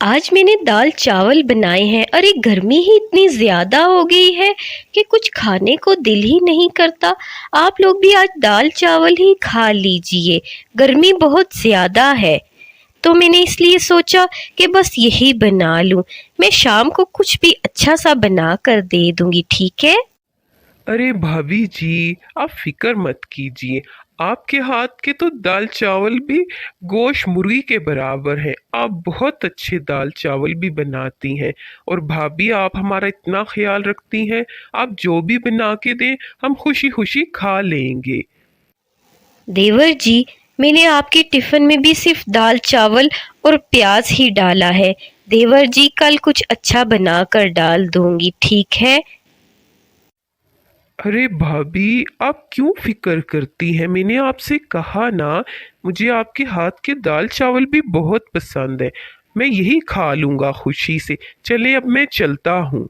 आज मैंने दाल चावल बनाए हैं। अरे गर्मी ही इतनी ज़्यादा हो गई है कि कुछ खाने को दिल ही नहीं करता। आप लोग भी आज दाल चावल ही खा लीजिए, गर्मी बहुत ज़्यादा है। तो मैंने इसलिए सोचा कि बस यही बना लूं। मैं शाम को कुछ भी अच्छा सा बना कर दे दूंगी, ठीक है? अरे भाभी जी, आप फिक्र मत कीजिए। आपके हाथ के तो दाल चावल भी गोश्त मुर्गी के बराबर है। आप बहुत अच्छे दाल चावल भी बनाती हैं। और भाभी, आप हमारा इतना ख्याल रखती हैं। आप जो भी बना के दें, हम खुशी खुशी खा लेंगे। देवर जी, मैंने आपके टिफ़िन में भी सिर्फ दाल चावल और प्याज ही डाला है। देवर जी, कल कुछ अच्छा बना कर डाल दूंगी, ठीक है? अरे भाभी, आप क्यों फिक्र करती हैं? मैंने आपसे कहा ना, मुझे आपके हाथ के दाल चावल भी बहुत पसंद है। मैं यही खा लूंगा खुशी से। चले, अब मैं चलता हूँ।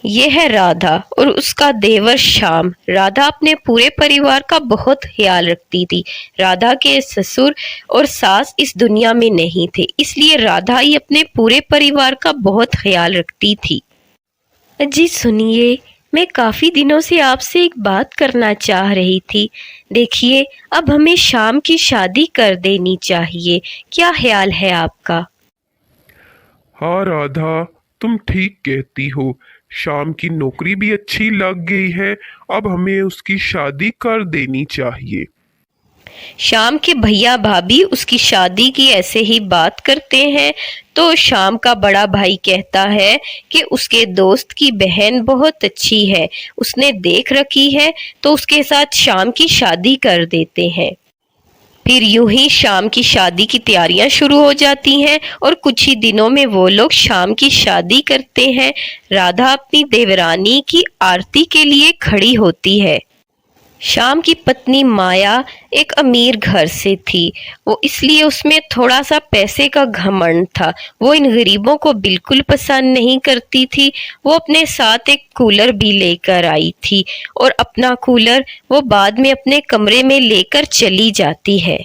ये है राधा और उसका देवर श्याम। राधा अपने पूरे परिवार का बहुत ख्याल रखती थी। राधा के ससुर और सास इस दुनिया में नहीं थे, इसलिए राधा ही अपने पूरे परिवार का बहुत ख्याल रखती थी। जी सुनिए, मैं काफी दिनों से आपसे एक बात करना चाह रही थी। देखिए, अब हमें श्याम की शादी कर देनी चाहिए। क्या ख्याल है आपका? हाँ राधा, तुम ठीक कहती हो। शाम की नौकरी भी अच्छी लग गई है। अब हमें उसकी शादी कर देनी चाहिए। शाम के भैया भाभी उसकी शादी की ऐसे ही बात करते हैं तो शाम का बड़ा भाई कहता है कि उसके दोस्त की बहन बहुत अच्छी है, उसने देख रखी है, तो उसके साथ शाम की शादी कर देते हैं। फिर यूं ही शाम की शादी की तैयारियां शुरू हो जाती हैं और कुछ ही दिनों में वो लोग शाम की शादी करते हैं। राधा अपनी देवरानी की आरती के लिए खड़ी होती है। श्याम की पत्नी माया एक अमीर घर से थी। वो इसलिए उसमें थोड़ा सा पैसे का घमंड था। वो इन गरीबों को बिल्कुल पसंद नहीं करती थी। वो अपने साथ एक कूलर भी लेकर आई थी और अपना कूलर वो बाद में अपने कमरे में लेकर चली जाती है।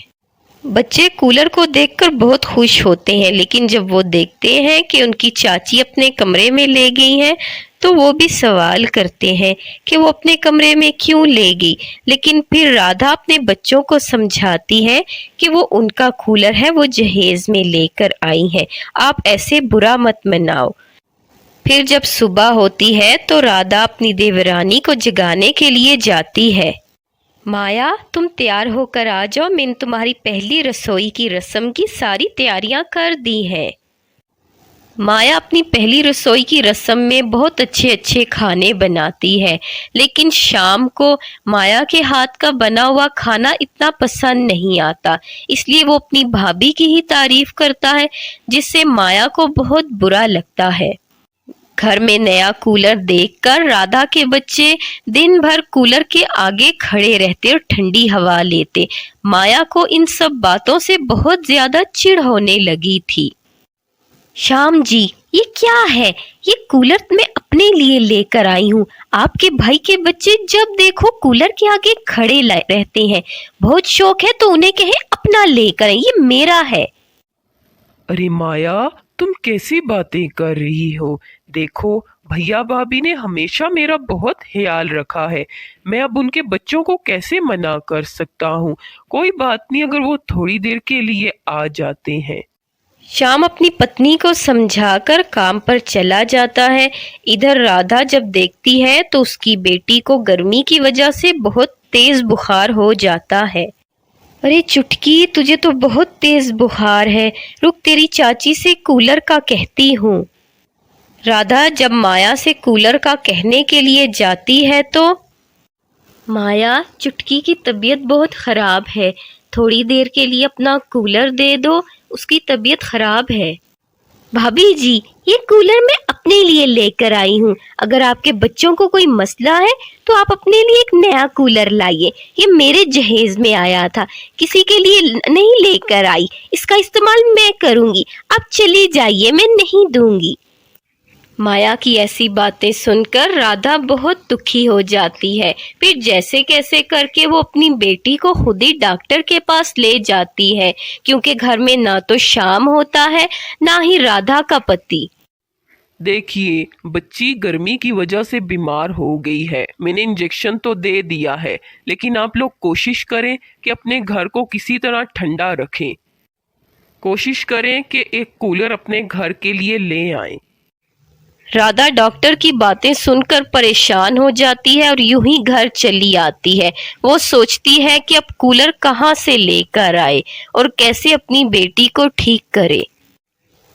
बच्चे कूलर को देखकर बहुत खुश होते हैं, लेकिन जब वो देखते हैं कि उनकी चाची अपने कमरे में ले गई हैं तो वो भी सवाल करते हैं कि वो अपने कमरे में क्यों ले गई। लेकिन फिर राधा अपने बच्चों को समझाती है कि वो उनका कूलर है, वो जहेज में लेकर आई हैं, आप ऐसे बुरा मत मनाओ। फिर जब सुबह होती है तो राधा अपनी देवरानी को जगाने के लिए जाती है। माया, तुम तैयार होकर आ जाओ, मैंने तुम्हारी पहली रसोई की रस्म की सारी तैयारियां कर दी हैं। माया अपनी पहली रसोई की रस्म में बहुत अच्छे अच्छे खाने बनाती है, लेकिन शाम को माया के हाथ का बना हुआ खाना इतना पसंद नहीं आता, इसलिए वो अपनी भाभी की ही तारीफ करता है, जिससे माया को बहुत बुरा लगता है। घर में नया कूलर देखकर राधा के बच्चे दिन भर कूलर के आगे खड़े रहते और ठंडी हवा लेते। माया को इन सब बातों से बहुत ज्यादा चिढ़ होने लगी थी। श्याम जी, ये क्या है? ये कूलर मैं अपने लिए लेकर आई हूँ। आपके भाई के बच्चे जब देखो कूलर के आगे खड़े रहते हैं। बहुत शौक है तो उन्हें कहे अपना लेकर आए, ये मेरा है। अरे माया, तुम कैसी बातें कर रही हो? देखो, भैया भाभी ने हमेशा मेरा बहुत ख्याल रखा है। मैं अब उनके बच्चों को कैसे मना कर सकता हूँ? कोई बात नहीं, अगर वो थोड़ी देर के लिए आ जाते हैं। श्याम अपनी पत्नी को समझाकर काम पर चला जाता है। इधर राधा जब देखती है तो उसकी बेटी को गर्मी की वजह से बहुत तेज बुखार हो जाता है। अरे चुटकी, तुझे तो बहुत तेज बुखार है, रुक तेरी चाची से कूलर का कहती हूँ। राधा जब माया से कूलर का कहने के लिए जाती है तो माया, चुटकी की तबीयत बहुत खराब है, थोड़ी देर के लिए अपना कूलर दे दो, उसकी तबीयत खराब है। भाभी जी, ये कूलर मैं अपने लिए लेकर आई हूँ। अगर आपके बच्चों को कोई मसला है तो आप अपने लिए एक नया कूलर लाइए। ये मेरे जहेज में आया था, किसी के लिए नहीं लेकर आई। इसका इस्तेमाल मैं करूँगी, आप चली जाइए, मैं नहीं दूंगी। माया की ऐसी बातें सुनकर राधा बहुत दुखी हो जाती है। फिर जैसे कैसे करके वो अपनी बेटी को खुद ही डॉक्टर के पास ले जाती है, क्योंकि घर में ना तो श्याम होता है ना ही राधा का पति। देखिए, बच्ची गर्मी की वजह से बीमार हो गई है। मैंने इंजेक्शन तो दे दिया है, लेकिन आप लोग कोशिश करें कि अपने घर को किसी तरह ठंडा रखें। कोशिश करें कि एक कूलर अपने घर के लिए ले आएं। राधा डॉक्टर की बातें सुनकर परेशान हो जाती है और यूं ही घर चली आती है। वो सोचती है कि अब कूलर कहाँ से लेकर आए और कैसे अपनी बेटी को ठीक करे।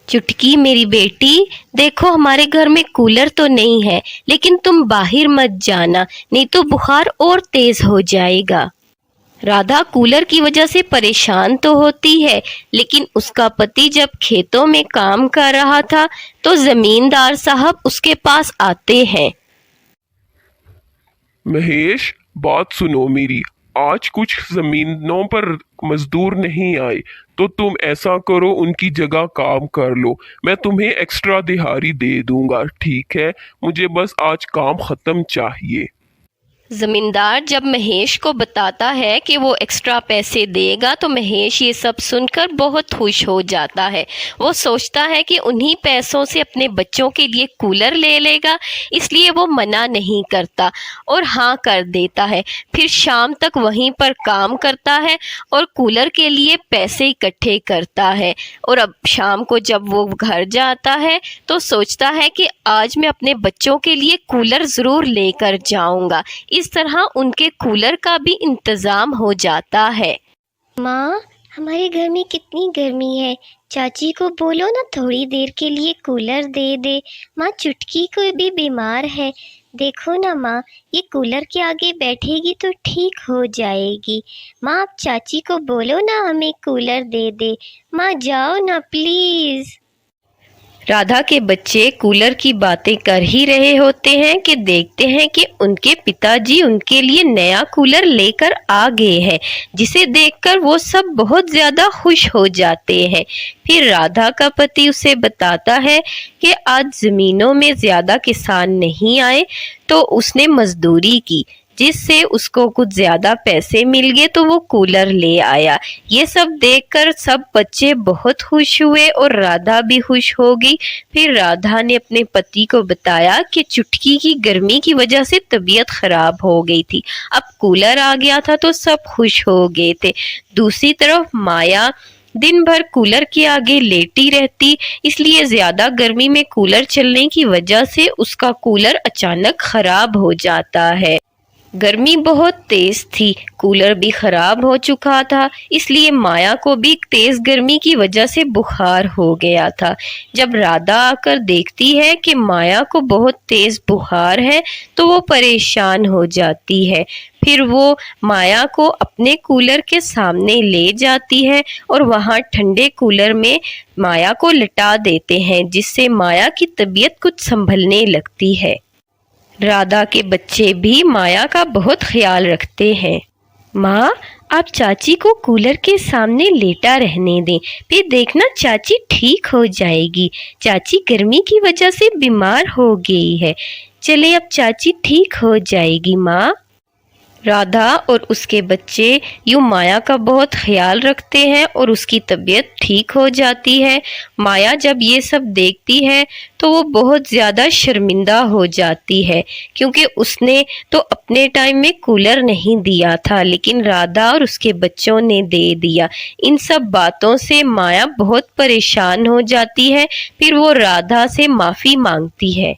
चुटकी मेरी बेटी, देखो हमारे घर में कूलर तो नहीं है, लेकिन तुम बाहर मत जाना, नहीं तो बुखार और तेज हो जाएगा। राधा कूलर की वजह से परेशान तो होती है, लेकिन उसका पति जब खेतों में काम कर रहा था तो जमींदार साहब उसके पास आते हैं। महेश, बात सुनो मेरी। आज कुछ जमीनों पर मजदूर नहीं आए, तो तुम ऐसा करो, उनकी जगह काम कर लो। मैं तुम्हें एक्स्ट्रा दिहाड़ी दे दूंगा, ठीक है? मुझे बस आज काम खत्म चाहिए। जमींदार जब महेश को बताता है कि वो एक्स्ट्रा पैसे देगा तो महेश ये सब सुनकर बहुत खुश हो जाता है। वो सोचता है कि उन्हीं पैसों से अपने बच्चों के लिए कूलर ले लेगा, इसलिए वो मना नहीं करता और हाँ कर देता है। फिर शाम तक वहीं पर काम करता है और कूलर के लिए पैसे इकट्ठे करता है। और अब शाम को जब वो घर जाता है तो सोचता है कि आज मैं अपने बच्चों के लिए कूलर ज़रूर लेकर जाऊंगा। इस तरह उनके कूलर का भी इंतज़ाम हो जाता है। माँ, हमारे घर में कितनी गर्मी है, चाची को बोलो ना थोड़ी देर के लिए कूलर दे दे। माँ, चुटकी को भी बीमार है, देखो ना माँ, ये कूलर के आगे बैठेगी तो ठीक हो जाएगी। माँ, आप चाची को बोलो ना हमें कूलर दे दे। माँ, जाओ ना प्लीज़। राधा के बच्चे कूलर की बातें कर ही रहे होते हैं कि देखते हैं कि उनके पिताजी उनके लिए नया कूलर लेकर आ गए हैं, जिसे देखकर वो सब बहुत ज़्यादा खुश हो जाते हैं। फिर राधा का पति उसे बताता है कि आज ज़मीनों में ज़्यादा किसान नहीं आए, तो उसने मजदूरी की, जिससे उसको कुछ ज़्यादा पैसे मिल गए, तो वो कूलर ले आया। ये सब देखकर सब बच्चे बहुत खुश हुए और राधा भी खुश हो गई। फिर राधा ने अपने पति को बताया कि चुटकी की गर्मी की वजह से तबीयत खराब हो गई थी, अब कूलर आ गया था तो सब खुश हो गए थे। दूसरी तरफ माया दिन भर कूलर के आगे लेटी रहती, इसलिए ज़्यादा गर्मी में कूलर चलने की वजह से उसका कूलर अचानक खराब हो जाता है। गर्मी बहुत तेज थी, कूलर भी खराब हो चुका था, इसलिए माया को भी तेज गर्मी की वजह से बुखार हो गया था। जब राधा आकर देखती है कि माया को बहुत तेज बुखार है तो वो परेशान हो जाती है। फिर वो माया को अपने कूलर के सामने ले जाती है और वहाँ ठंडे कूलर में माया को लिटा देते हैं, जिससे माया की तबीयत कुछ संभलने लगती है। राधा के बच्चे भी माया का बहुत ख्याल रखते हैं। माँ, आप चाची को कूलर के सामने लेटा रहने दें, फिर देखना चाची ठीक हो जाएगी। चाची गर्मी की वजह से बीमार हो गई है, चले अब चाची ठीक हो जाएगी। माँ, राधा और उसके बच्चे यूं माया का बहुत ख्याल रखते हैं और उसकी तबीयत ठीक हो जाती है। माया जब ये सब देखती है तो वो बहुत ज़्यादा शर्मिंदा हो जाती है, क्योंकि उसने तो अपने टाइम में कूलर नहीं दिया था, लेकिन राधा और उसके बच्चों ने दे दिया। इन सब बातों से माया बहुत परेशान हो जाती है। फिर वो राधा से माफ़ी मांगती है।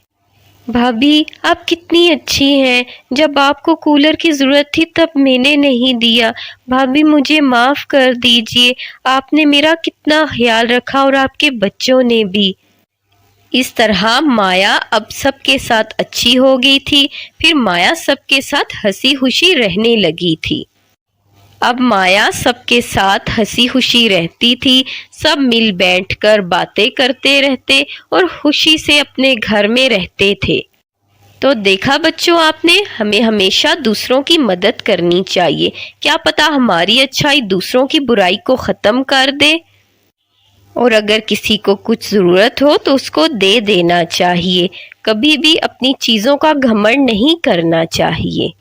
भाभी, आप कितनी अच्छी हैं, जब आपको कूलर की ज़रूरत थी तब मैंने नहीं दिया। भाभी, मुझे माफ़ कर दीजिए, आपने मेरा कितना ख्याल रखा और आपके बच्चों ने भी। इस तरह माया अब सबके साथ अच्छी हो गई थी। फिर माया सबके साथ हंसी खुशी रहने लगी थी। अब माया सबके साथ हंसी खुशी रहती थी, सब मिल बैठकर बातें करते रहते और खुशी से अपने घर में रहते थे। तो देखा बच्चों आपने, हमें हमेशा दूसरों की मदद करनी चाहिए, क्या पता हमारी अच्छाई दूसरों की बुराई को ख़त्म कर दे। और अगर किसी को कुछ ज़रूरत हो तो उसको दे देना चाहिए। कभी भी अपनी चीज़ों का घमंड नहीं करना चाहिए।